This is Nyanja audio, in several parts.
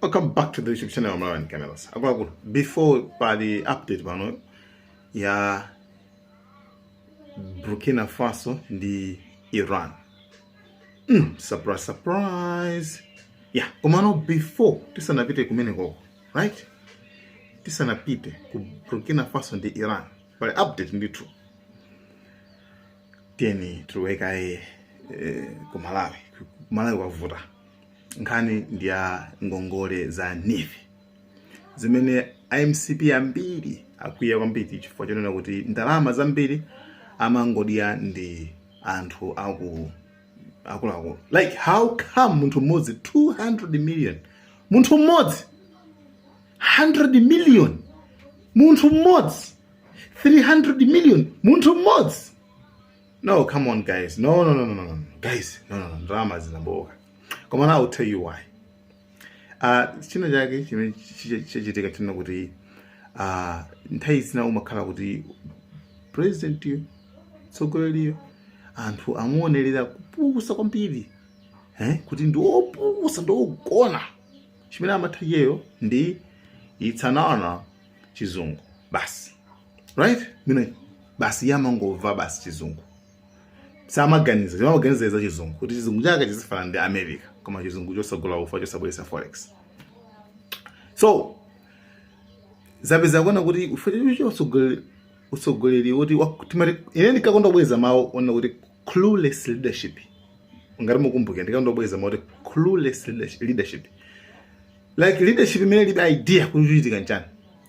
Welcome back to the YouTube channel of Malawian Cameras. Before the update pano ya Burkina Faso ndi Iran. Surprise. Yeah, kumano before tisanapite kumeneko, right? Tisanapite ku Burkina Faso ndi Iran. But update nditu. Tieni tuweka ku Malawi wavuta. Nkani ndia ngongole za nifi zimene IMCP ambiri akwiya kwambiri chifukwa chonena kuti ndalama zambiri amangodya ndi anthu akulu. Like how come munthu mmodzi 200 million munthu mmodzi 100 million munthu mmodzi 300 million munthu mmodzi? No, come on guys. No. Guys, no. Drama zinaboka. Come on, I'll tell you why. Chino jake chichitika chino kuti nthai zina umakhala kuti president yo tsogoleriyo anthu amuonerera kupusa kwambiri kuti ndi opusa ndi ogona. Chimene amathayeyo ndi itsanana chizungu basi, right? Mine basi yamangova basi chizungu samaganiza za chizungu kuti chizungu chake chisifana ndi America koma chizungu chosogola ufa chosabwesa forex. So zapeza kuona kuti ufete usogoleri kuti ine ndikakonda kubweza mawu ona kuti clueless leadership. Ngati mukumbuke ndikandobweza mawu kuti clueless leadership. Like leadership imene libe idea kuti chichitika nchani.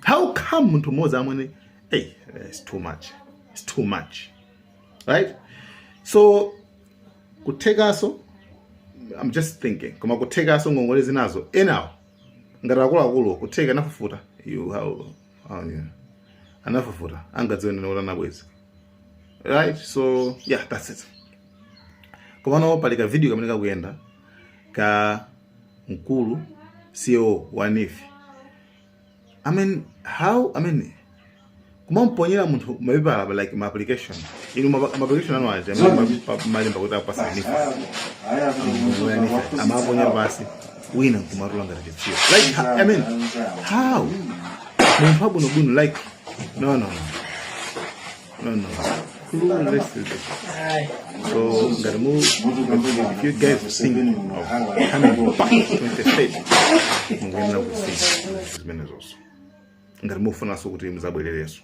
How come munthu mmodzi amene it's too much, right? So kutekaso, I'm just thinking koma kutekaso ngongole zinazo enawo ngati akulu kuteka nafufuta anafufuta angadziwene nona nabweza, right? So yeah, that's it. Koma no palika video kamene kakuyenda ka mkulu CEO wa NIFI. Kumamponyera munthu mabibala like my application. Application anu aje malimba kuti apasa NIFI. Amaponyera basi wina kumarula ngati chiyo. Like how? Munthu abuno like no. So ngati if you guys think of coming back to the state, mungena kusi zimenezoso. Ngati mufuna so kuti muzabwelereso.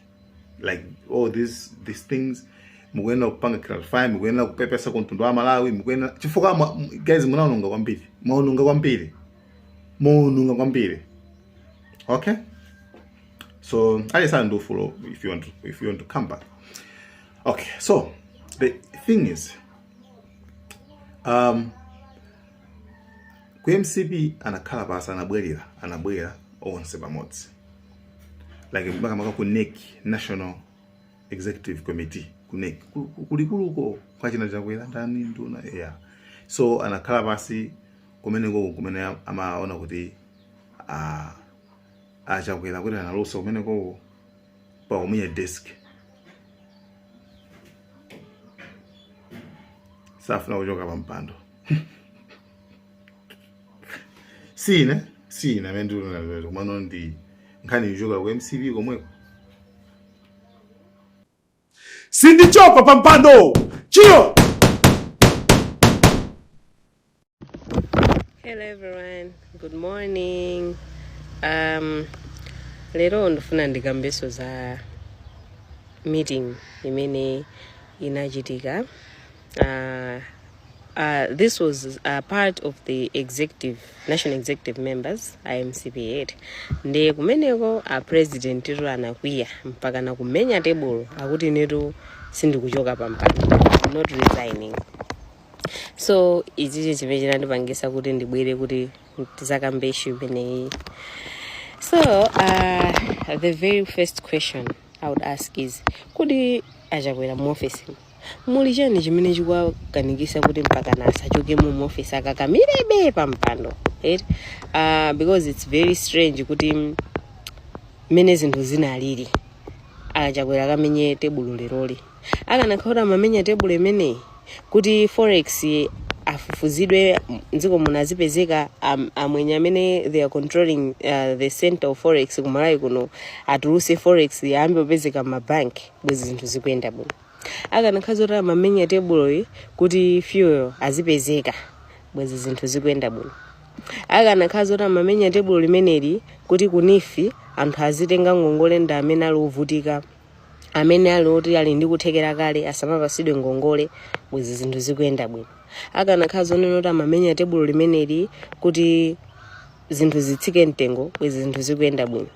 Like all these things mugenda kupanga clarify, mugenda kupepesa kontundu wa Malawi, mugenda chifukwa guys munaononga kwambiri. Okay? So I decided to follow if you want to come back. Okay, so the thing is ku MCP anakhala basa anabwera onse pamodzi. Like maka ku NEC, National Executive Committee, ku NEC kulikuluko kwa china chakwera ndani nduna so anakhala basi kumene amaona kuti achakwera kuti analusa kumeneko pa omunya desk safuna kuchoka pampando. Sina menduna kumano ndi nkani njoka ku MCP komweko. Sindichoka pampando. Chio. Hello everyone. Good morning. Lero ndifuna ndikambeso za meeting imene inachitika. This was part of the national executive members IMCP8. Ndi kumeneko president iru anakwiya mpaka na kumenya table akuti netu sindikuchoka pampando, not resigning. So ichichi chimene chandipangisa kuti ndibwere kuti tisakambeshi imeneyi. So the very first question I would ask is, kodi achakwera mu office muli chani chimene chikukanikisa kuti mpaka na asachoke mu office akakamirebe pampando, right? Because it's very strange kuti mene zinthu zinalili achakwera kamenye table leroli akanakhala mamenya table imene kuti forex afufuzidwe nziko munazipezeka amwenye amene they are controlling the center of forex kumalawi kuno atuluse forex yambe opezeka mabank bwezi zinthu zikuyenda bwino. Akanakhaza kuti amamenya tebulo kuti fuel azipezeka bwezi zinthu zikuyenda bwino. Akanakhaza kuti amamenya tebulo limeneli kuti kunifi anthu azitenga ngongole nda amene ali ovutika amene ali oti ali ndi kuthekera kale asamapasidwe ngongole bwezi zinthu zikuyenda bwino. Akanakhaza onena kuti amamenya tebulo limeneli kuti zinthu zitsike mtengo bwezi zinthu zikuyenda bwino.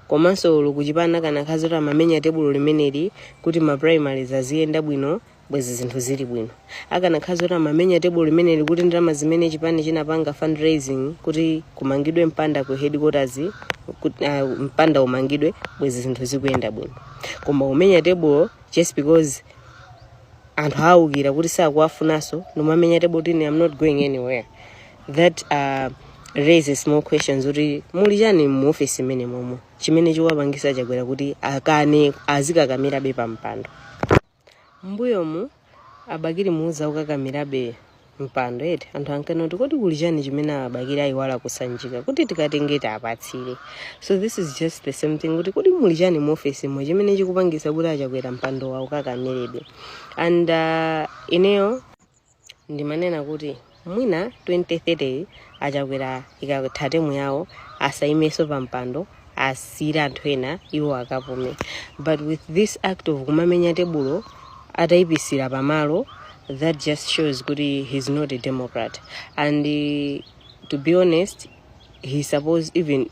Komanso kuchipana kanakhaza kuti amamenya tebulo limeneli kuti ma primaries aziyenda bwino bwezi zinthu zili bwino. Akanakhaza kuti amamenya tebulo limeneli kuti ndalama zimene chipani chinapanga fundraising kuti kumangidwe mpanda ku headquarters mpanda umangidwe bwezi zinthu zikuyenda bwino. Koma umenya tebulo just because anthu aukira kuti sakuafunaso nomamenya tebulo kuti I'm not going anywhere. That raises more questions kuti muli chani mu office imene momo chimene chikuwapangisa chakwera kuti akane azikakamirabe pampando. Mbuyomu abakiri muuza ukakamirabe mpando eti anthu ankanoti kuti kuli chani chimene abakiri ayiwala kusanjika kuti tikatengeta apatsire. So this is just the same thing kuti muli chani mu office mo chimene chikupangisa kuti achakwera mpando wa ukakamirebe. And ineyo ndimanena kuti mwina 2030 achakwera ikathatemu yawo asaimeso pampando asira anthu ena iwo akapume. But with this act of kumamenya tebulo ataipisira pamalo, that just shows kuti he's not a Democrat. And to be honest, he's supposed even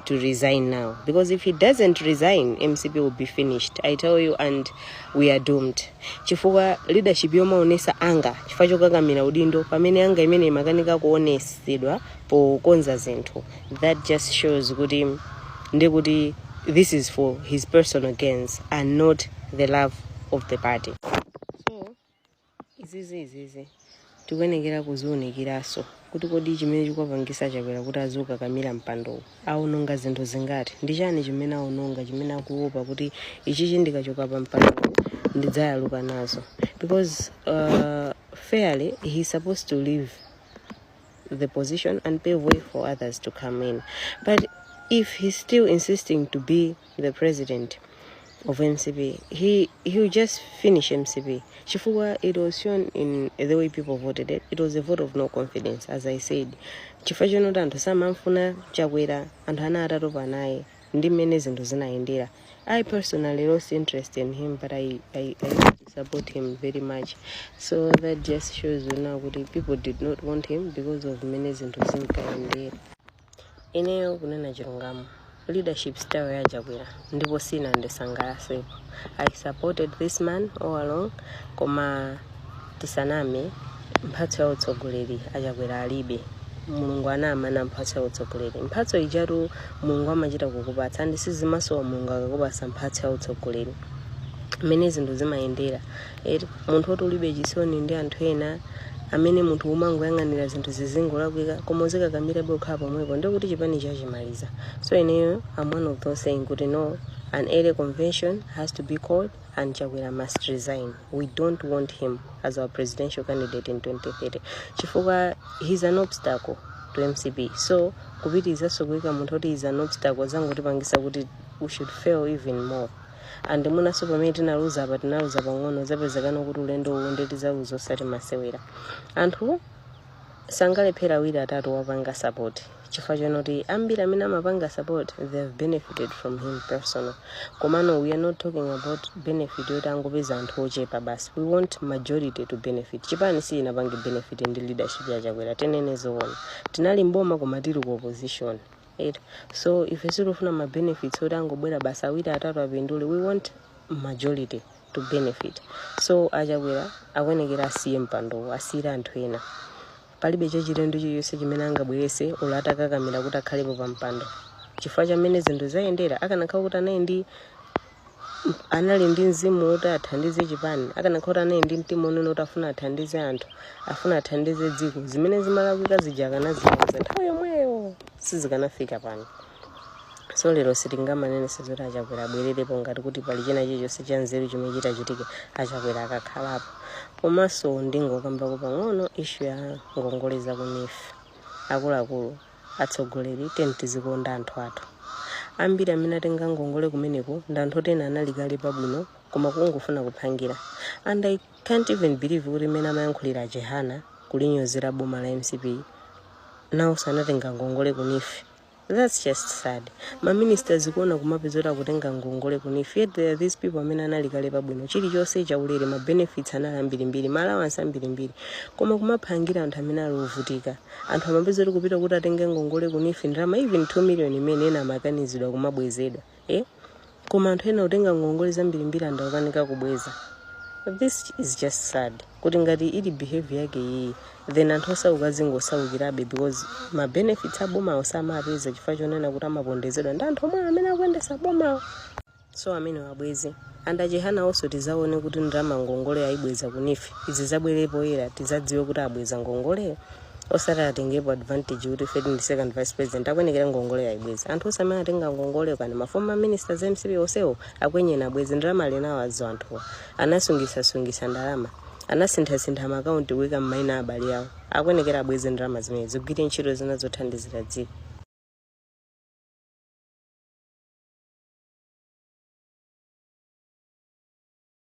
to resign now, because if he doesn't resign, MCP will be finished, I tell you, and we are doomed. Chifukwa leadership yomaonesa anga chifukwa chokakamira udindo pamene anga imene imakanika kuonesedwa pokonza zinthu. That just shows kuti ndekuti this is for his personal gains and not the love of the party. So izizi tikuyenekera kuziunikiraso kuti kodi chimene chikuwapangisa chakwera kuti azukakamira mpando aononga zinthu zingati ndi chani chimene aononga chimene akuopa kuti ichi chindikachoka pa mpando ndidzayaluka nazo. Because fairly he's supposed to leave the position and pave way for others to come in. But if he's still insisting to be the president of MCP, he will just finish MCP. Chifukwa, it was shown in the way people voted it. It was a vote of no confidence, as I said. Chifukwa chonota anthu samamfuna chakwera anthu ana atatopa naye ndi mmene zinthu zinaendera. I personally lost interest in him, but I support him very much. So that just shows you now that people did not want him because of mmene zinthu zinkaendera. Ineyo kunena chilungamo. Leadership style ya Chakwera ndipo sina ndesangalase. I supported this man all along, koma tisaname mphatso ya utsogoleri achakwera alibe. Mulungu anamana mphatso ya utsogoleri. Mphatso ijatu Mulungu amachita kukupatsa ndi sizimasowa Mulungu akakupatsa mphatso ya utsogoleri. Mmene zinthu zimayendera. Munthu oti ulibe chisoni ndi anthu ena amene munthu umangoyang'anira zinthu zizingolakwika koma uzikakamirabe kukhala pomwepo ndikuti chipani chachimaliza. So ineyo I'm one of those saying kuti no, an early convention has to be called and Chakwera must resign. We don't want him as our presidential candidate in 2030. Chifukwa he's an obstacle to MCP. So kupitirizaso kuika munthu oti he's an obstacle zangotipangisa kuti we should fail even more. And munaso pamene tinaluza pang'ono zapezekana kuti ulendo uwu ndetizaluza osati masewera. Anthu sangalephera awiri atatu wapanga support. Chifukwa chonoti ambiri amene amapanga support, they have benefited from him personal. Komano, we are not talking about benefit yoti angopeza anthu ochepa basi. We want majority to benefit. Chipani si inapange benefit in the leadership ya Chakwera. Tenene zoona. Tinali mboma koma tili ku opposition. So if esirufuna ma benefits oti angobwera basi awiri atatu apindule, we want majority to benefit. So Chakwera akwenekera asiye mpando asira anthu ena. Palibe chachilendo chiyonse chimene angabwerese olata kakamira kuti akhalepo pa mpando. Chifukwa chamene zinthu zayendera akanakhala kuti anali ndi mzimu woti athandize chipani, akanakhala kuti anali ndi mtima onena kuti afuna athandize anthu, afuna athandize dziko, zimene zimalakwika zija akanazikonza nthawi yomweyo sizikanafika pano. So so lero sitingamanene sizoti achakwera abwererepo ngati kuti pali china chilichonse cha nzeru chimene chitachitike achakwera akakhalapo. Komanso ndingokambako pang'ono issue ya ngongole zakunifi. Akuluakulu atsogoleri tizikonda anthu athu. Ambiri amene atenga ngongole kumeneko ndi anthu otena anali kale pabwino koma kungofuna kuphangira. And I can't even believe kuti mene amayankhulira Jehana kulinyozera boma la MCP nawo sanatenga ngongole kunifi. That's just sad. Ma ministers kuona kumapezera kutenga ngongole kunifi. Yet there are these people amene anali kale pabwino chilichonse chaulere ma benefits anali ambirimbiri, ma allowance ambirimbiri. Koma kumaphangira anthu amene ali ovutika. Anthu amapezera kupita kuti atenge ngongole kunifi ndalama even 2 million imene ena amakanizidwa kumabwezedwa. Koma anthu ena utenga ngongole zambirimbiri andaukanika kubweza. This is just sad. Kuti ngati ili behavior yake iyi, then anthu osaukazingosawukirabe because ma benefits aboma osamapeza chifukwa chonena kuti amapondezedwa ndi anthu omwe amene akuyendesa bomawo. So amene wabweze. Anda Jehana also tizaone kuti ndalama ngongole ayibweza kunifi. Izi zabwerepo era tizadziwe kuti abweza ngongole. Osati atengepo advantage kuti Fred ndi second vice president akwenekera ngongole ayibweza. Anthu osamene atenga ngongole kwani ma former ministers MCP osewo akwenyena abweze ndalama lenawo azo anthu. Anasungisa ndalama. Anasintha ma account kuika m'mayina abale yawo. Akwenekera abweze ndalama zimene zigwire ntchito zina zothandizira dziko.